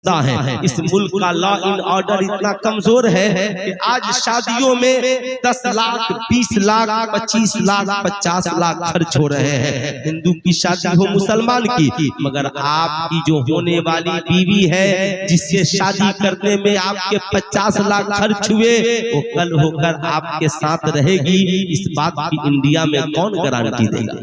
मुद्दा है। इस मुल्क का लॉ इन ऑर्डर इतना कमजोर है कि आज शादियों में 10 लाख 20 लाख 25 लाख 50 लाख खर्च हो रहे हैं। हिंदू की शादी हो मुसलमान की, मगर आपकी जो होने वाली बीवी है जिससे शादी करने में आपके 50 लाख खर्च हुए, वो कल होकर आपके साथ रहेगी, इस बात की इंडिया में कौन गारंटी देगा?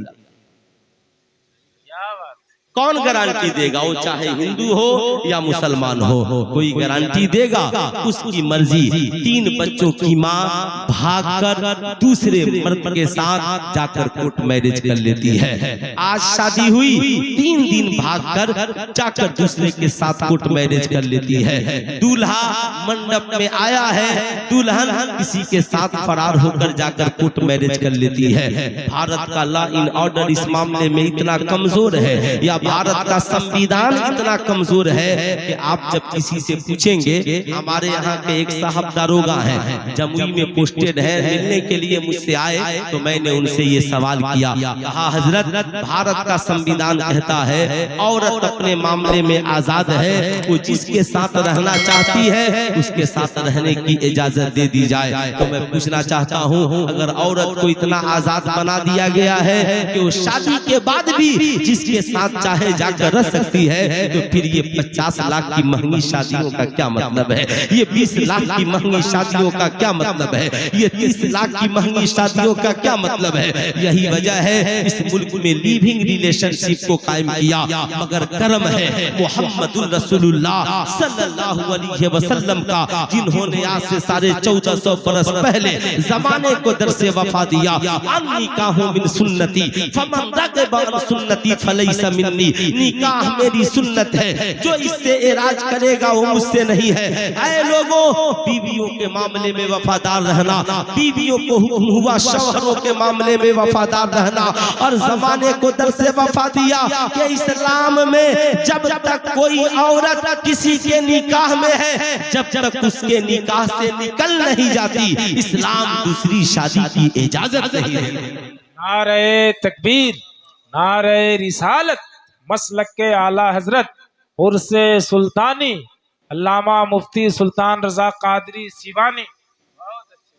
कौन गारंटी देगा? वो चाहे हिंदू हो या मुसलमान हो, कोई गारंटी देगा? उसकी मर्जी। 3 बच्चों की माँ भागकर दूसरे मर्द के साथ जाकर कोर्ट मैरिज कर लेती है। आज शादी हुई, 3 दिन भागकर जाकर दूसरे के साथ कोर्ट मैरिज कर लेती है। दूल्हा मंडप में आया है, दुल्हन किसी के साथ फरार होकर जाकर कोर्ट मैरिज कर लेती है। भारत का लॉ इन ऑर्डर इस मामले में इतना कमजोर है, या भारत का संविधान इतना कमजोर है कि आप जब किसी से पूछेंगे, हमारे यहाँ के एक साहब दारोगा हैं, जमुई में पोस्टेड है, मिलने के लिए मुझसे आए, तो मैंने उनसे ये सवाल किया, कहा हजरत भारत का संविधान कहता है औरत अपने मामले में आजाद है, वो जिसके साथ रहना चाहती है उसके साथ रहने की इजाजत दे दी जाए। तो मैं पूछना चाहता हूँ, अगर औरत को इतना आजाद बना दिया गया है कि वो शादी के बाद भी जिसके साथ चाहे जाकर रह सकती है, तो फिर ये 50 लाख की महंगी शादियों का क्या मतलब है? ये 20 लाख की महंगी शादियों का क्या मतलब है? ये 30 लाख की महंगी शादियों का क्या मतलब है? यही वजह है इस मुल्क में लिविंग रिलेशनशिप को कायम किया, मगर कर्म है मुहम्मदुर रसूलुल्लाह सल्लल्लाहु अलैहि वसल्लम का, जिन्होंने आज से 1450 बरस पहले जमाने को दरसे वफा दिया। निकाह मिन सुन्नती फमन रग़िब अन सुन्नती फलैसा मिन्नी, निकाह मेरी सुन्नत है, जो इससे एराज करेगा वो मुझसे नहीं है। ऐ लोगों, बीवियों के मामले में वफादार रहना, बीवियों को हुक्म हुआ शौहरों के मामले में वफादार रहना, और जमाने को दरसे वफा दिया कि इस्लाम में जब तक कोई औरत किसी के निकाह में है, जब तक उसके निकाह से निकल नहीं जाती, इस्लाम दूसरी शादी की इजाजत नहीं देता। नारे तकबीर, नारे रिसालत, मसलक के आला हजरत उर्से सुल्तानी अल्लामा मुफ्ती सुल्तान रजा कादरी सिवानी।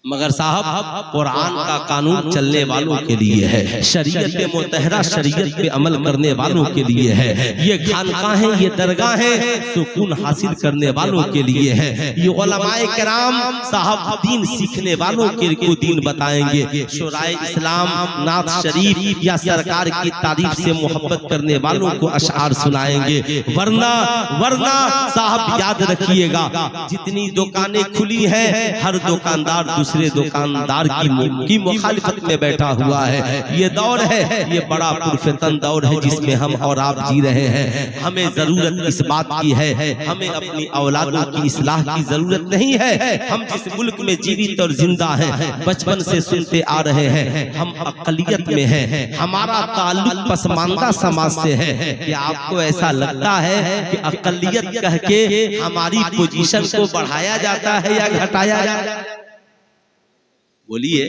मगर साहब, कुरान का कानून चलने वालों के लिए है, शरीयत मुतहरा शरीयत पे अमल करने वालों के लिए है, ये खानकाहें ये दरगाहें सुकून हासिल करने वालों के लिए है, ये उलमाए किराम साहब दीन सीखने वालों के को दीन बताएंगे, शुराए इस्लाम नात शरीफ या सरकार की तारीफ से मोहब्बत करने वालों को अशआर सुनाएंगे। वरना साहब याद रखिएगा, जितनी दुकानें खुली हैं, हर दुकानदार दूसरे दुकानदार की मुखालिफत में बैठा हुआ है। ये दौर है, ये बड़ा पुरफितन दौर है जिसमें हम और आप जी रहे हैं। हमें जरूरत इस बात की है, हमें अपनी औलादों की इस्लाह की जरूरत नहीं है। हम जिस मुल्क में जीवित और जिंदा हैं, बचपन से सुनते आ रहे हैं, हम अक़लियत में हैं, हमारा ताल्लुक पसमानदा समाज से है। क्या आपको ऐसा लगता है कि अक़लियत कह के हमारी पोजीशन को बढ़ाया जाता है या घटाया जाता है? बोलिए।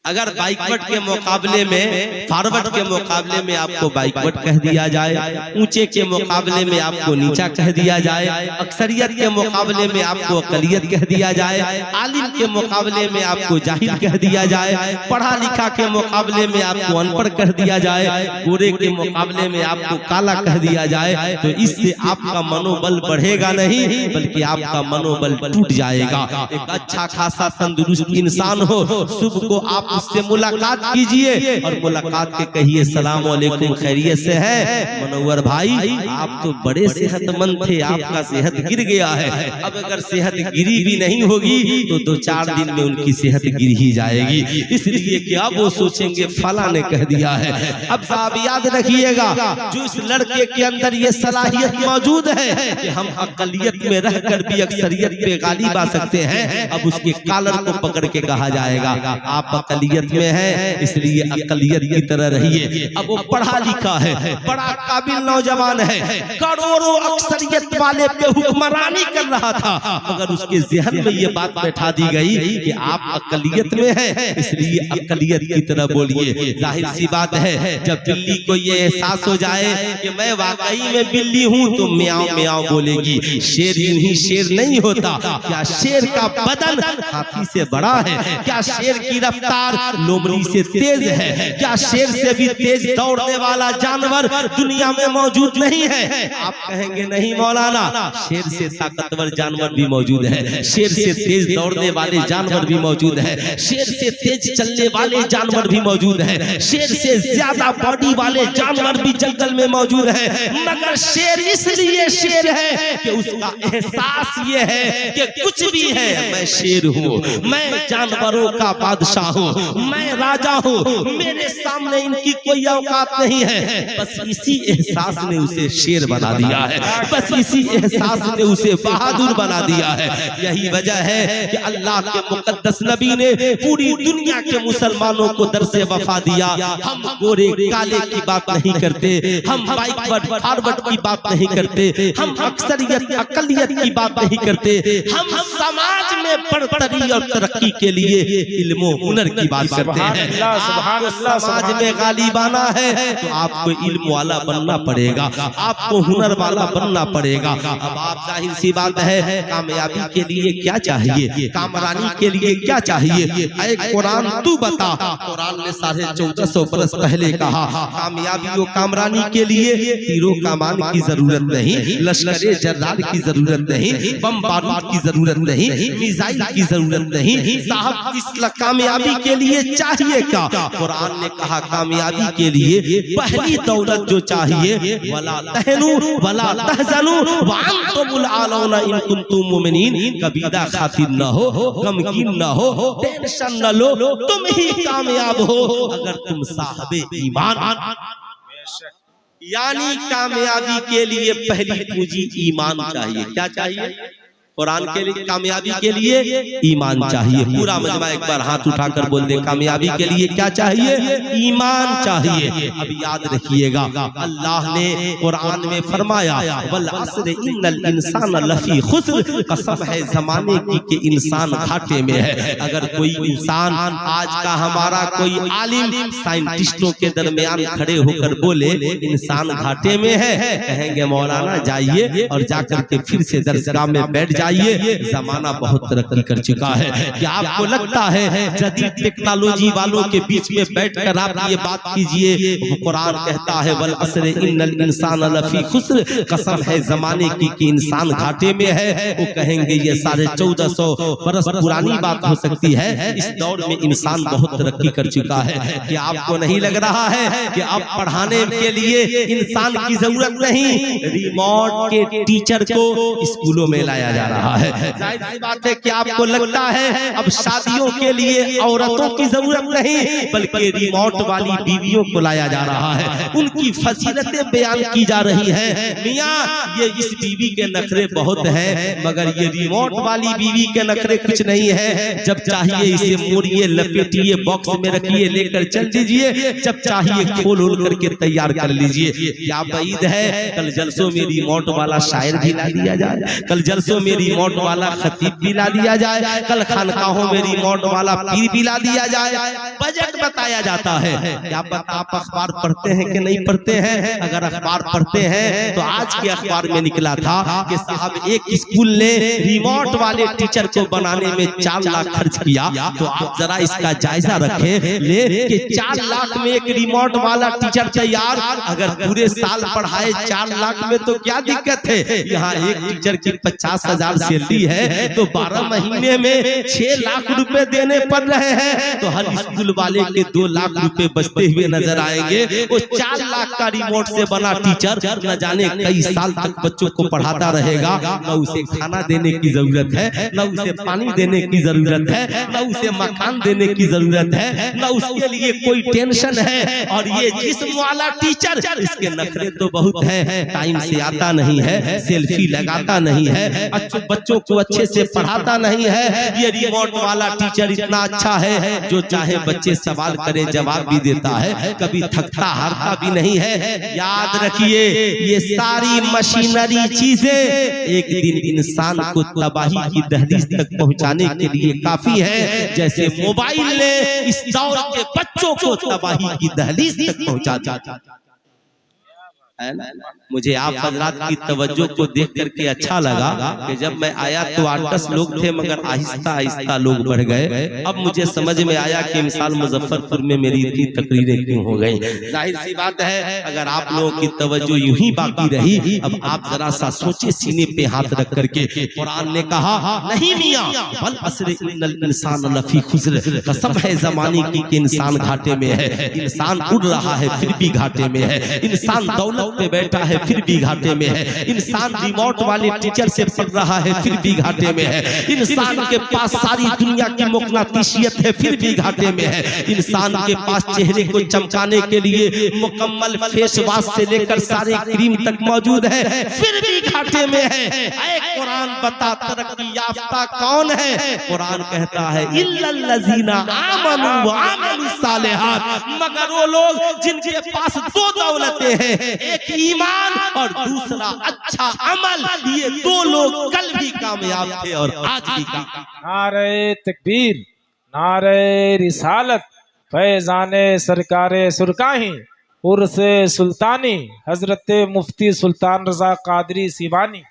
अगर बैकवर्ड के मुकाबले में फॉरवर्ड के मुकाबले में आपको बैकवर्ड कह दिया जाए, ऊंचे के मुकाबले में आपको नीचा कह दिया जाए, अक्सरियत के मुकाबले में आपको अक़लियत कह दिया जाए, आलिम के मुकाबले में आपको जाहिल कह दिया जाए, पढ़ा लिखा के मुकाबले में आपको अनपढ़ कह दिया जाए, गोरे के मुकाबले में आपको काला कह दिया जाए, तो इससे आपका मनोबल बढ़ेगा नहीं, बल्कि आपका मनोबल टूट जाएगा। एक अच्छा खासा तंदुरुस्त इंसान हो, सुबह को आप उससे मुलाकात कीजिए और मुलाकात के कहिए सलाम वालेकुम, खैरियत से है मनोवर भाई? आप तो बड़े सेहतमंद थे, आपका सेहत गिर गया है। अब अगर सेहत गिरी भी नहीं होगी तो 2-4 दिन में उनकी सेहत गिर ही जाएगी, इसलिए क्या वो सोचेंगे फला ने कह दिया है। अब साहब याद रखिएगा, जो इस लड़के के अंदर ये सलाहियत मौजूद है कि हम अक़लियत में रहकर भी अक्सरियत पे गालिब आ सकते हैं, अब उसके कालर को पकड़ के कहा जाएगा आप अकलियत में है, इसलिए अकलियत की तरह रहिए। अब वो पढ़ा लिखा है, बड़ा काबिल नौजवान है, करोड़ों अक्सरियत वाले पे हुक्मरानी कर रहा था, मगर उसके ज़हन में ये बात बैठा दी गई कि आप अकलियत में है, इसलिए अकलियत की तरह बोलिए। जाहिर सी बात है, जब बिल्ली को ये एहसास हो जाए कि मैं वाकई में बिल्ली हूँ तो म्याऊं म्याऊं बोलेगी। शेर यूं ही शेर नहीं होता। क्या शेर का बदन हाथी से बड़ा है? क्या शेर की रफ्तार लोमड़ी से तेज है? क्या शेर से भी तेज दौड़ने वाला जानवर दुनिया में मौजूद नहीं है? आप कहेंगे नहीं मौलाना, शेर से ताकतवर जानवर भी मौजूद है, शेर से तेज दौड़ने वाले जानवर भी मौजूद है, शेर से तेज चलने वाले जानवर भी मौजूद है, शेर से ज्यादा बॉडी वाले जानवर भी जंगल में मौजूद है, मगर शेर इसलिए शेर है कि उसका एहसास ये है कि कुछ भी है, मैं शेर हूँ, मैं जानवरों का बादशाह हूँ, मैं राजा हूँ, मेरे सामने इनकी कोई औकात नहीं है। बस इसी एहसास ने उसे शेर बना दिया है, बस इसी एहसास ने उसे बहादुर बना दिया है। यही वजह है कि अल्लाह के मुकद्दस नबी ने पूरी दुनिया के मुसलमानों को दर्से वफा दिया। हम गोरे काले की बात नहीं करते, हम बैकवर्ड फॉरवर्ड की बात नहीं करते, हम अक्सरियत अकलियत की बात नहीं करते, हम समाज में बढ़तरी और तरक्की के लिए इल्म और हुनर की बात करते हैं। आपको समाज में गालिबाना है तो आपको इल्म वाला बनना पड़ेगा, आपको हुनर वाला बनना पड़ेगा। अब आप जाहिर सी बात है, कामयाबी के लिए क्या चाहिए, कामरानी के लिए क्या चाहिए? ऐ कुरान तू बता। कुरान ने 1450 बरस पहले कहा, कामयाबी और कामरानी के लिए तीरों कमान की जरूरत नहीं, लश्करे जर्रार की जरूरत नहीं, बम बारूद की जरूरत नहीं, मिसाइल की जरूरत नहीं। साहब इस कामयाबी के लिए चाहिए क्या? कुरान ने कहा कामयाबी के लिए पहली दौलत जो चाहिए, वला तहनु वला तहजनु व अंतुमुल आलौना इन कुंतुम मुमिनीन, कबीरा खातिर न हो, गमगीन न हो, टेंशन न लो, तुम ही कामयाब हो अगर तुम साहबे ईमान। यानी कामयाबी के लिए पहली पूंजी ईमान चाहिए। क्या चाहिए? कुरान के लिए कामयाबी के लिए ईमान चाहिए। पूरा मजमा एक बार हाथ उठाकर बोल दे, कामयाबी के लिए क्या चाहिए? ईमान चाहिए। अब याद रखिएगा, अल्लाह ने कुरान में फरमाया, वल अस्र इन्नल इंसान लफी खुस्र, कसम है जमाने की कि इंसान घाटे में है। अगर कोई इंसान आज का हमारा कोई आलिम साइंटिस्टों के दरमियान खड़े होकर बोले इंसान घाटे में है, कहेंगे मौलाना जाइए और जाकर के फिर से दरसगाह में बैठ जाइए, जमाना बहुत तरक्की कर चुका है। क्या आपको लगता है जदीद टेक्नोलॉजी वालों के बीच में बैठकर आप ये बात कीजिए, कुरान कहता है वल अस्र इन्नल इंसान लफी खुस्र, कसम है जमाने की कि इंसान घाटे में है, वो कहेंगे ये 1450 बरस पुरानी बात हो सकती है, इस दौर में इंसान बहुत तरक्की कर चुका है। क्या आपको नहीं लग रहा है कि अब पढ़ाने के लिए इंसान की जरूरत नहीं, रिमोट के टीचर को स्कूलों में लाया जा रहा है। जाहिर सी बात है कि आपको लगता है अब शादियों के लिए औरतों की जरूरत नहीं, बल्कि रिमोट वाली बीवियों को लाया जा रहा है, उनकी फजीलतें बयान की जा रही है। मियां ये इस बीवी के नखरे बहुत हैं, मगर ये रिमोट वाली बीवी के नखरे कुछ नहीं है। जब चाहिए इसे मोड़िए, लपेटिए, बॉक्स में रखिए, लेकर चल दीजिए, जब चाहिए खोल करके तैयार कर लीजिए। क्या बईद है कल जलसों में रिमोट वाला शायर भी ला दिया जाए, कल जलसों में रिमोट वाला खतीब भी ला दिया जाए, कल खानकाहों में रिमोट वाला पीर भी ला दिया जाए, बजट बताया जाता है। क्या पता आप अखबार पढ़ते हैं कि नहीं पढ़ते हैं? अगर अखबार पढ़ते हैं तो आज के अखबार में निकला था कि साहब एक स्कूल ने रिमोट वाले टीचर को बनाने में 4 लाख खर्च किया। तो आप जरा इसका जायजा रखें ले कि 4 लाख में एक रिमोट वाला टीचर तैयार, अगर पूरे साल पढ़ाए 4 लाख में तो क्या दिक्कत है? यहाँ एक टीचर की 50,000 सैलरी है तो 12 महीने में 6 लाख रुपए देने पड़ रहे हैं, तो हर स्कूल वाले के 2 लाख रुपए बचते हुए नजर आएंगे। वो 4 लाख का रिमोट से बना टीचर न जाने कई साल तक बच्चों को पढ़ाता रहेगा, न उसे खाना देने की जरूरत है, न उसे पानी देने की जरूरत है, न उसे मकान देने की जरूरत है, न उसके लिए कोई टेंशन है। और ये जिस्म वाला टीचर, इसके नखरे तो बहुत है, टाइम से आता नहीं है, सेल्फी लगाता नहीं है, अच्छों तक बच्चों को अच्छे से पढ़ाता नहीं है। ये रिमोट वाला टीचर इतना अच्छा है, जो चाहे बच्चे सवाल करे जवाब भी देता है, कभी थकता हारता भी नहीं है। याद रखिए, ये सारी मशीनरी चीजें एक दिन इंसान को तबाही की दहलीज तक पहुंचाने के लिए काफी है, जैसे मोबाइल ने इस दौर के बच्चों को तबाही की दहलीज तक पहुंचा दिया है ना। मुझे आप हजरात की तवज्जो को देख करके अच्छा लगा कि जब मैं आया तो 8-10 लोग थे, मगर आहिस्ता आहिस्ता लोग बढ़ गए। अब मुझे समझ में आया कि मिसाल मुजफ्फरपुर में मेरी इतनी तकरीरें क्यों हो गई। जाहिर सी बात है, अगर आप लोगों की तवज्जो यूं ही बाकी रही, अब आप जरा सा सोचे, सीने पे हाथ रख करके कुरान ने कहा नहीं मियां वल अस्र इन्नल इंसान लफी खुस्र, कसम है जमाने की कि इंसान घाटे में है। इंसान उड़ रहा है फिर भी घाटे में है, इंसान दौलत पे बैठा है फिर भी घाटे में है, इंसान रिमोट वाले टीचर से पढ़ रहा है फिर भी घाटे में है, इंसान के पास सारी दुनिया की मुकनातीसियत है फिर भी घाटे में है, इंसान के पास चेहरे को चमकाने के लिए मुकम्मल फेस वॉश से लेकर सारे क्रीम तक मौजूद है फिर भी घाटे में है। ऐ कुरान बता तरक्की याफ्ता कौन है? कुरान कहता है इल्लल्लज़ीना आमनू व अमिलुस सालिहात, मगर वो लोग जिनके पास दो दौलतें हैं, एक ईमान और दूसरा अच्छा अमल, ये दो लोग कल भी कामयाब थे और आज भी कामयाब। नारे तकबीर, नारे रिसालत, फैजाने सरकारे सुरकाही, उर्से सुल्तानी, हजरत मुफ्ती सुल्तान रजा कादरी सिवानी।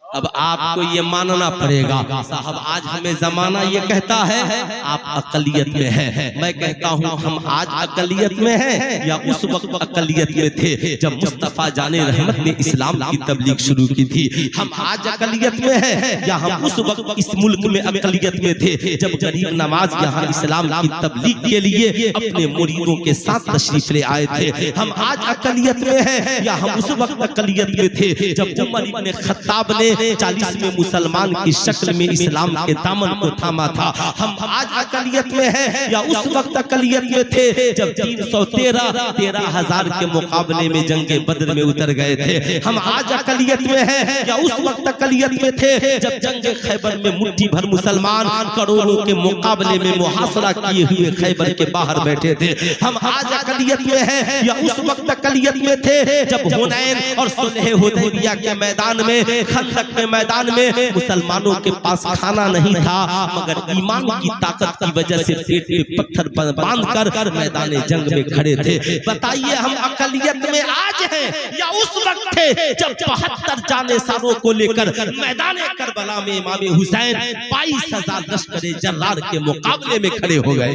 अब आपको ये मानना पड़ेगा साहब, आज हमें जमाना ये कहता है आप अकलियत में हैं। मैं कहता हूँ हम आज अकलियत में हैं या उस वक्त अकलियत में थे जब मुस्तफा जाने रहमत ने इस्लाम की तबलीग शुरू की थी। हम आज अकलियत में हैं या हम उस वक्त इस मुल्क में अकलियत में थे जब गरीब नवाज यहाँ इस्लाम की तबलीग के लिए अपने मुरीदों के साथ तशरीफ ले आए थे। हम आज अकलियत में हैं या हम उस वक्त अकलियत में थे जब उमर इब्न खत्ताब ने 40वें मुसलमान की शक्ल में इस्लाम के दामन को थामा था। हम आज अकलियत में हैं या उस वक्त अकलियत में थे जब 13,000 के मुकाबले में जंगे बदर में उतर गए थे। हम आज अकलियत में हैं या उस वक्त अकलियत में थे जब जंगे खैबर में मुट्ठी भर मुसलमान करोड़ों के मुकाबले में मुहासरा किए हुए खैबर के बाहर बैठे थे। हम आज अकलियत में हैं या उस वक्त अकलियत में थे जब हुनैन और सुलह हुदैबिया के मैदान में, खंदक के मैदान में मुसलमानों के पास खाना नहीं था, मगर ईमान की ताकत की वजह से पेट पे पत्थर बांधकर मैदान जंग में खड़े थे। बताइए हम अकलियत में आज हैं या उस वक्त थे जब 72 जाने सारों को लेकर मैदान करबला में इमाम हुसैन 22,000 लश्कर जर्रार के मुकाबले में खड़े हो गए।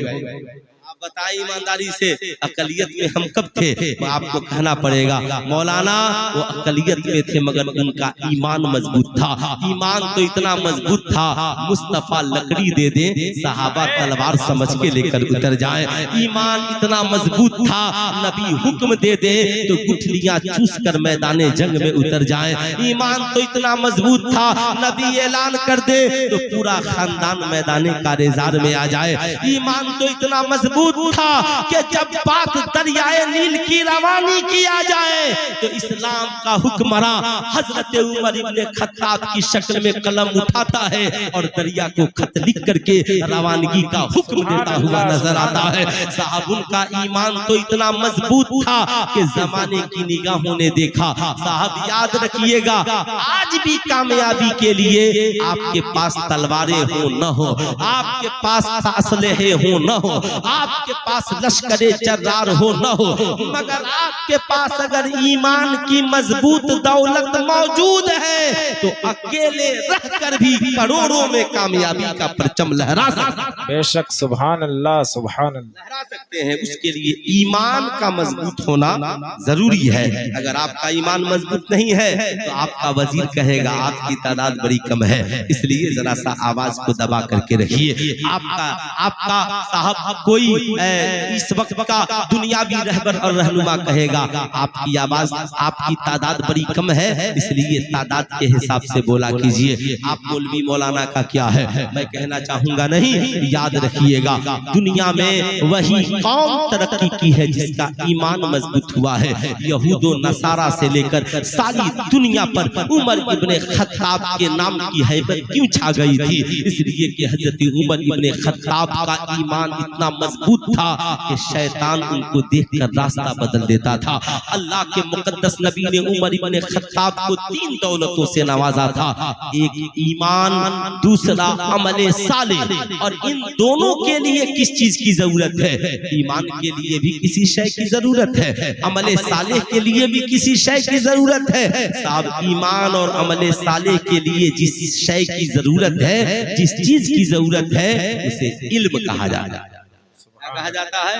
बताइए ईमानदारी से अकलियत में हम कब थे? वो आपको कहना पड़ेगा मौलाना वो अकलियत में थे मगर उनका ईमान मजबूत था। ईमान तो इतना मजबूत था मुस्तफा लकड़ी दे दे सहाबा तलवार समझ के लेकर उतर जाए। ईमान इतना मजबूत था नबी हुक्म दे दे तो गुठलियां चूस कर मैदान जंग में उतर जाए। ईमान तो इतना मजबूत था नबी ऐलान कर दे तो पूरा खानदान मैदान कारेजार में आ जाए। ईमान तो इतना मजबूत था कि जब बात दरियाए नील की रवानी की आ जाए तो इस्लाम का हुक्मरां हजरत उमर इब्न खत्ताब की शक्ल में कलम उठाता है और दरिया को खत लिख करके रवानगी का हुक्म देता हुआ नजर आता है। साहब उनका ईमान तो इतना मजबूत था कि जमाने की निगाहों ने देखा। साहब याद रखिएगा आज भी कामयाबी के लिए आपके पास तलवारें हो न हो, आपके पास असलहे हो न हो, आपके पास लश्करे जर्रार हो न हो, मगर आपके पास अगर ईमान की मजबूत दौलत मौजूद है तो अकेले रहकर भी करोड़ों में कामयाबी का परचम लहरा सकते हैं। बेशक सुभान अल्लाह, सुभान अल्लाह, लहरा सकते हैं। उसके लिए ईमान का मजबूत होना जरूरी है। अगर आपका ईमान मजबूत नहीं है तो आपका वजीर कहेगा आपकी तादाद बड़ी कम है, इसलिए जरा सा आवाज को दबा करके रखिए। आपका साहब कोई इस वक्त का दुनियावी रहबर और रहनुमा कहेगा आपकी आवाज, आपकी तादाद बड़ी कम है, इसलिए तादाद के हिसाब से बोला कीजिए। आप मौलवी मौलाना का क्या है मैं कहना चाहूंगा नहीं। याद रखिएगा दुनिया में वही कौम तरक्की की है जिसका ईमान मजबूत हुआ है। यहूदो नसारा से लेकर सारी दुनिया पर उमर इब्ने खत्ताब के नाम की हैबत क्यों छा गई थी? इसलिए कि हजरत उमर इब्ने खत्ताब का ईमान इतना मजबूत था कि शैतान उनको देखकर रास्ता बदल देता था। अल्लाह के मुकद्दस नबी ने उमर इब्ने खत्ताब को 3 दौलतों से नवाजा था, एक ईमान, दूसरा अमले सालेह। और इन दोनों के लिए किस चीज की जरूरत है? ईमान के लिए भी किसी शय की जरूरत है, अमले सालेह के लिए भी किसी शय की जरूरत है। साहब ईमान और अमले सालेह के लिए जिस शय की जरूरत है, जिस चीज की जरूरत है, उसे इल्म कहा जाता है। क्या कहा जाता है?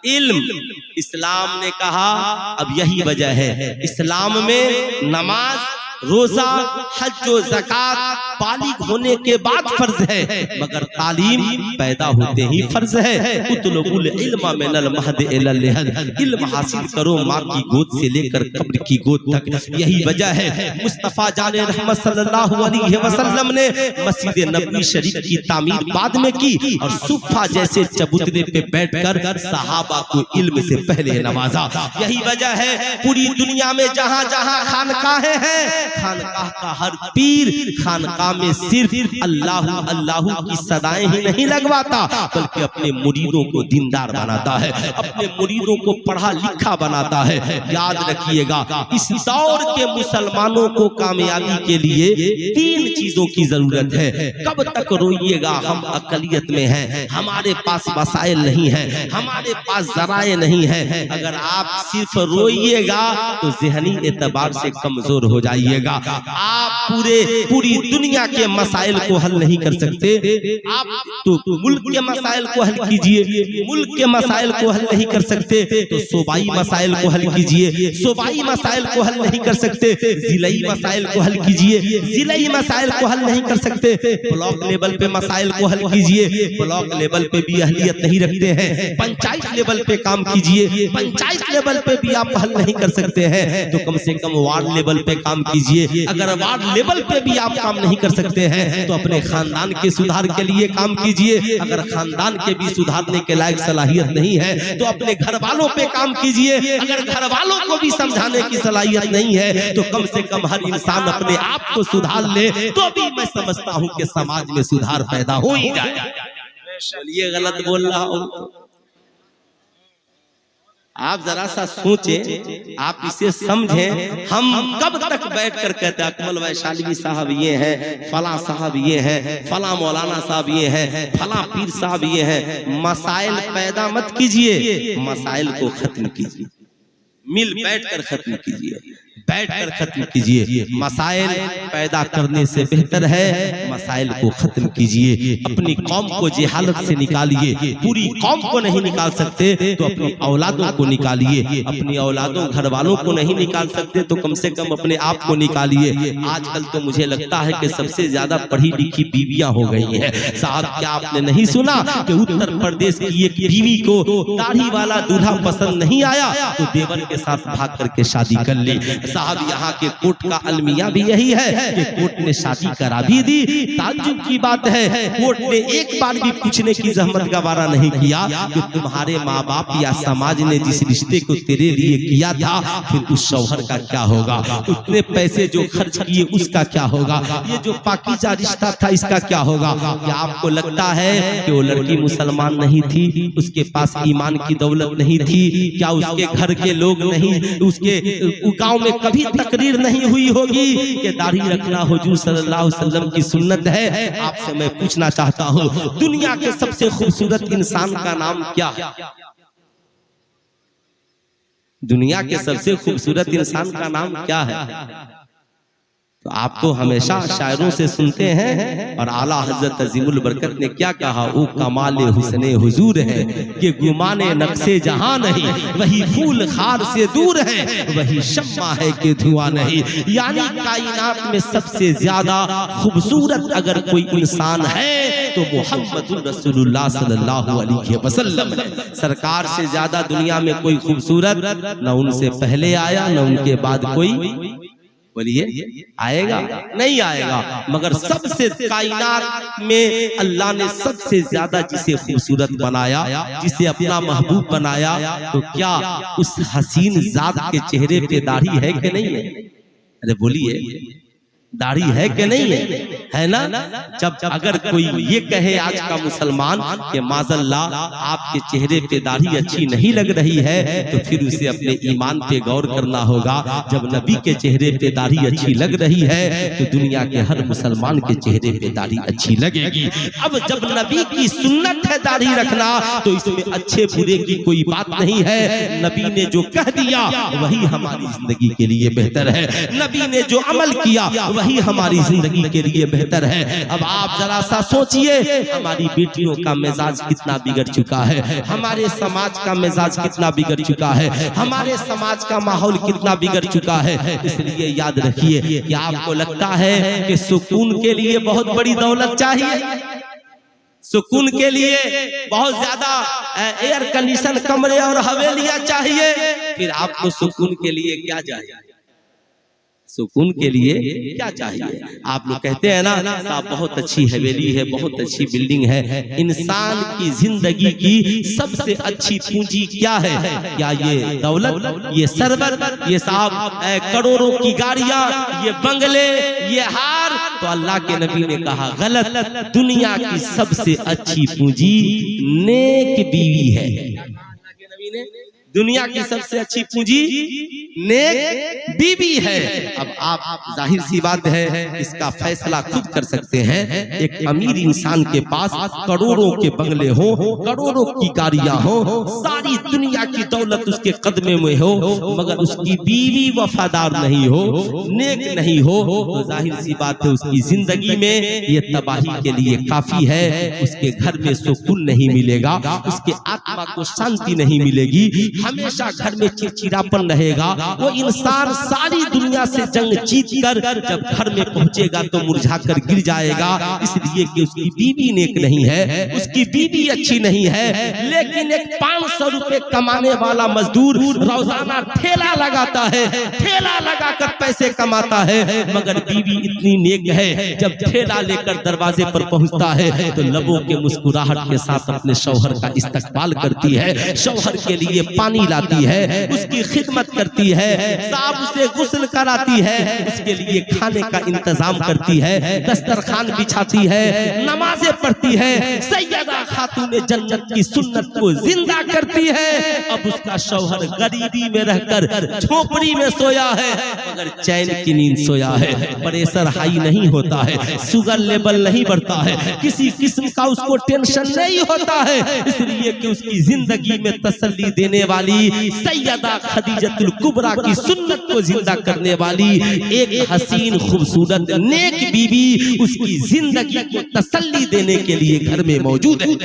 इल्म। इस्लाम ने कहा अब यही वजह है इस्लाम में नमाज, रोजा, हज और ज़कात बालिग होने के बाद फर्ज है, मगर तालीम पैदा होते ही फर्ज है। उतलुबुल इल्मा मिनल महद इलल लहद, इल्म हासिल करो माँ की गोद से लेकर कब्र की गोद तक। यही वजह है मुस्तफा जाने रहमत सल्लल्लाहु अलैहि वसल्लम ने मस्जिद नबवी शरीफ की तामीर बाद में की और सुफ़ा जैसे चबूतरे पे बैठकर सहाबा को इल्म से पहले नवाजा। यही वजह है पूरी दुनिया में जहाँ जहाँ खानकाहें हैं, खानकाह का हर पीर खानकाह में सिर्फ अल्लाह अल्लाह की सदाएं ही नहीं लगवाता, बल्कि अपने मुरीदों को दीनदार बनाता है, अपने मुरीदों को पढ़ा लिखा बनाता है। याद रखिएगा इस दौर के मुसलमानों को कामयाबी के लिए 3 चीजों की जरूरत है। कब तक रोइएगा हम अकलियत में हैं, हमारे पास वसाइल नहीं है, हमारे पास जराए नहीं है। अगर आप सिर्फ रोइएगा तो ज़हनी एतबार से कमजोर हो जाइएगा। आप पूरी दुनिया के मसाइल को हल नहीं कर सकते। आप तो मुल्क के मसाइल को हल कीजिए, मुल्क के मसाइल को हल नहीं कर सकते तो सूबाई मसाइल को हल कीजिए, सूबाई मसाइल को हल नहीं कर सकते जिलाई मसाइल को हल कीजिए, जिलाई मसाइल को हल नहीं कर सकते ब्लॉक लेवल पे मसाइल को हल कीजिए, ब्लॉक लेवल पे भी अहलियत नहीं रखते हैं, पंचायत लेवल पे काम कीजिए, पंचायत लेवल पे भी आप हल नहीं कर सकते हैं तो कम से कम वार्ड लेवल पे काम कीजिए। अगर वार्ड लेवल पे भी आप काम नहीं कर सकते हैं तो अपने खानदान के सुधार के लिए काम कीजिए। अगर खानदान के भी सुधारने के लायक सलाहियत नहीं है तो अपने घर वालों पे काम कीजिए। अगर घर वालों को भी समझाने की सलाहियत नहीं है तो कम से कम हर इंसान अपने आप को सुधार ले तो भी मैं समझता हूं कि समाज में सुधार पैदा हो ही जाए। ये गलत बोल रहा हूं, आप जरा सा सोचें, आप इसे समझें। हम कब तक बैठकर कहते हैं अकमल वैशाली साहब ये हैं, फला साहब ये हैं, फला मौलाना साहब ये हैं, फला पीर साहब ये हैं। मसाइल पैदा मत कीजिए, मसाइल को खत्म कीजिए, मिल बैठकर खत्म कीजिए, बैठकर खत्म कीजिए। मसाइल पैदा करने से बेहतर है मसाइल को खत्म कीजिए। अपनी कौम को जहालत से निकालिए, पूरी कौम को नहीं निकाल सकते तो अपनी औलादों को निकालिए, अपनी औलादों घर वालों को नहीं निकाल सकते तो कम से कम अपने आप को निकालिए। आजकल तो मुझे लगता है कि सबसे ज्यादा पढ़ी लिखी बीवियां हो गई हैं। साहब क्या आपने नहीं सुना कि उत्तर प्रदेश की एक बीवी को दाढ़ी वाला दूल्हा पसंद नहीं आया तो देवर के साथ भाग करके शादी कर ली। साहब यहाँ के कोर्ट का अलमिया भी यही है कि कोर्ट ने शादी करा भी दी। ताज्जुब की बात है कोर्ट ने एक बार भी पूछने की जहमत गवारा नहीं किया कि तुम्हारे माँ बाप या समाज ने जिस रिश्ते को तेरे लिए किया था फिर उस शौहर का क्या होगा, उतने पैसे जो खर्च किए उसका क्या होगा, ये जो पाकीज़ा रिश्ता था इसका क्या होगा। क्या आपको लगता है कि वो लड़की मुसलमान नहीं थी, उसके पास ईमान की दौलत नहीं थी? क्या उसके घर के लोग नहीं, उसके गांव में कभी तकरीर नहीं हुई होगी कि दाढ़ी रखना हुजूर सल्लल्लाहु अलैहि वसल्लम की सुन्नत है? आपसे मैं पूछना चाहता हूँ दुनिया के सबसे खूबसूरत इंसान का नाम क्या है? दुनिया के सबसे खूबसूरत इंसान का नाम क्या है? तो आप तो हमेशा शायरों से सुनते हैं और आला हजरत अजीमुल बरकत ने क्या कहा, वो कमाल हुस्ने हुजूर है कि गुमाने नक्शे जहां नहीं, वही फूल खार से दूर है, वही शम्मा है कि धुआं नहीं। यानी कायनात में सबसे ज्यादा खूबसूरत अगर कोई इंसान है तो मुहम्मदुर रसूलुल्लाह सल्लल्लाहु अलैहि वसल्लम है। सरकार से ज्यादा दुनिया में कोई खूबसूरत न उनसे पहले आया न उनके बाद कोई, बोलिए आएगा नहीं आएगा। मगर सबसे कायनात में अल्लाह ने सबसे ज्यादा जिसे खूबसूरत बनाया, जिसे अपना महबूब बनाया, तो क्या उस हसीन जात के चेहरे पे दाढ़ी है कि नहीं है? अरे बोलिए, दाढ़ी है कि नहीं है? है ना? जब अगर कोई ये कहे आज का मुसलमान कि माज़ल्लाह आपके चेहरे पे दाढ़ी अच्छी नहीं लग रही है, तो फिर उसे अपने ईमान पे गौर करना होगा। जब नबी के चेहरे पे दाढ़ी अच्छी लग रही है तो दुनिया के हर मुसलमान के चेहरे पे दाढ़ी अच्छी लगेगी। अब जब नबी की सुन्नत है दाढ़ी रखना, तो इसमें अच्छे बुरे की कोई बात नहीं है। नबी ने जो कह दिया वही हमारी जिंदगी के लिए बेहतर है, नबी ने जो अमल किया वही हमारी जिंदगी के लिए बेहतर है। अब आप जरा सा सोचिए, हमारी बेटियों का मिजाज कितना बिगड़ चुका है, हमारे समाज का मिजाज कितना बिगड़ चुका है, हमारे समाज का माहौल कितना बिगड़ चुका है। इसलिए याद रखिए कि आपको लगता है कि सुकून के लिए बहुत बड़ी दौलत चाहिए, सुकून के लिए बहुत ज्यादा एयर कंडीशन कमरे और हवेलियां चाहिए, फिर आपको सुकून के लिए क्या चाहिए? सुकून के लिए क्या चाहिए? आप लोग कहते हैं ना साहब बहुत अच्छी हवेली है, बहुत अच्छी बिल्डिंग है। इंसान की जिंदगी की सबसे अच्छी पूंजी क्या है? क्या ये दौलत, ये सरबत, ये साहब करोड़ों की गाड़ियां, ये बंगले, ये हार? तो अल्लाह के नबी ने कहा गलत। दुनिया की सबसे अच्छी पूंजी नेक बीवी है। नबी ने दुनिया की सबसे अच्छी पूंजी नेक बीवी है। अब आप जाहिर सी बात है इसका फैसला खुद कर सकते हैं। एक अमीर इंसान के पास करोड़ों के बंगले हो, करोड़ों की गाड़ियां हो, सारी दुनिया की दौलत उसके कदमे में हो, मगर उसकी बीवी वफादार नहीं हो, नेक नहीं हो, तो जाहिर सी बात है उसकी जिंदगी में ये तबाही के लिए काफी है। उसके घर में सुकून नहीं मिलेगा, उसके आत्मा को शांति नहीं मिलेगी, हमेशा घर में चिड़चिड़ापन रहेगा। वो इंसान सारी दुनिया से जंग जीत कर जब घर में पहुंचेगा तो मुरझा कर गिर जाएगा, इसलिए कि उसकी बीवी नेक नहीं है, उसकी बीवी अच्छी नहीं है। लेकिन एक 500 रुपए कमाने वाला मजदूर रोजाना ठेला लगाता है, ठेला लगाकर पैसे कमाता है, मगर बीवी इतनी नेक है, जब ठेला लेकर दरवाजे पर पहुंचता है तो लबों के मुस्कुराहट के साथ अपने शौहर का इस्तकबाल करती है, शौहर के लिए पानी लाती है, उसकी खिदमत करती है, साहब उसे गुस्ल कराती है, उसके लिए खाने का इंतजाम करती है, दस्तरखान बिछाती है, नमाजें पढ़ती है, सैयदा खातून जन्नत की सुन्नत को जिंदा करती है। अब उसका शौहर गरीबी में रहकर झोपड़ी में सोया है, मगर चैन की नींद सोया है, प्रेशर हाई नहीं होता है, शुगर लेवल नहीं बढ़ता है, किसी किस्म का उसको टेंशन नहीं होता है, इसलिए कि उसकी जिंदगी में तसल्ली देने वाली सैयदा खदीजतुल कुबरा की सुन्नत को जिंदा करने वाली एक हसीन खूबसूरत नेक बीवी उसकी जिंदगी को तसल्ली देने के लिए घर में मौजूद है।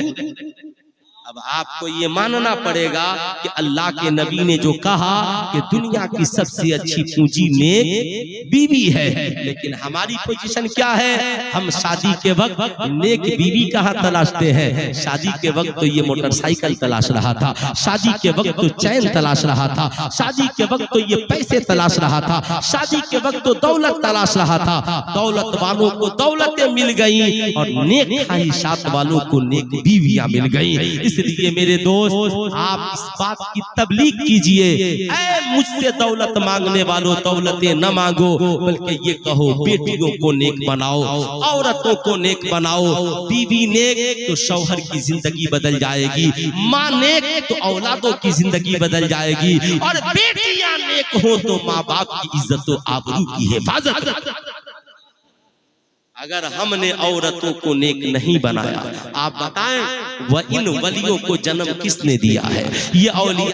अब आपको ये मानना पड़ेगा कि अल्लाह के नबी ने जो कहा कि दुनिया की सबसे अच्छी पूंजी नेक बीवी है, लेकिन हमारी पोजीशन क्या है? हम शादी के वक्त नेक बीवी कहाँ तलाशते हैं? शादी के वक्त तो ये मोटरसाइकिल तलाश रहा था, शादी के वक्त तो चैन तलाश रहा था, शादी के वक्त तो ये पैसे तलाश रहा था, शादी के वक्त तो दौलत तलाश रहा था। दौलत वालों को दौलतें मिल गई और नेक ख्वाहिशात वालों को नेक बीवियां मिल गई। इसलिए मेरे दोस्त आप इस बात की तबलीग कीजिए, ऐ मुझसे दौलत मांगने वालों दौलतें न मांगो, बल्कि ये कहो बेटियों को नेक बनाओ, औरतों को नेक बनाओ। बीवी नेक तो शौहर की जिंदगी बदल जाएगी, माँ नेक तो औलादों की जिंदगी बदल जाएगी, और बेटियां नेक हो तो माँ बाप की इज्जत और आबरू की हिफाजत। अगर हमने औरतों को नेक नहीं बनाया, आप बताएं वह इन वलियों को जन्म किसने दिया है? ये औलिया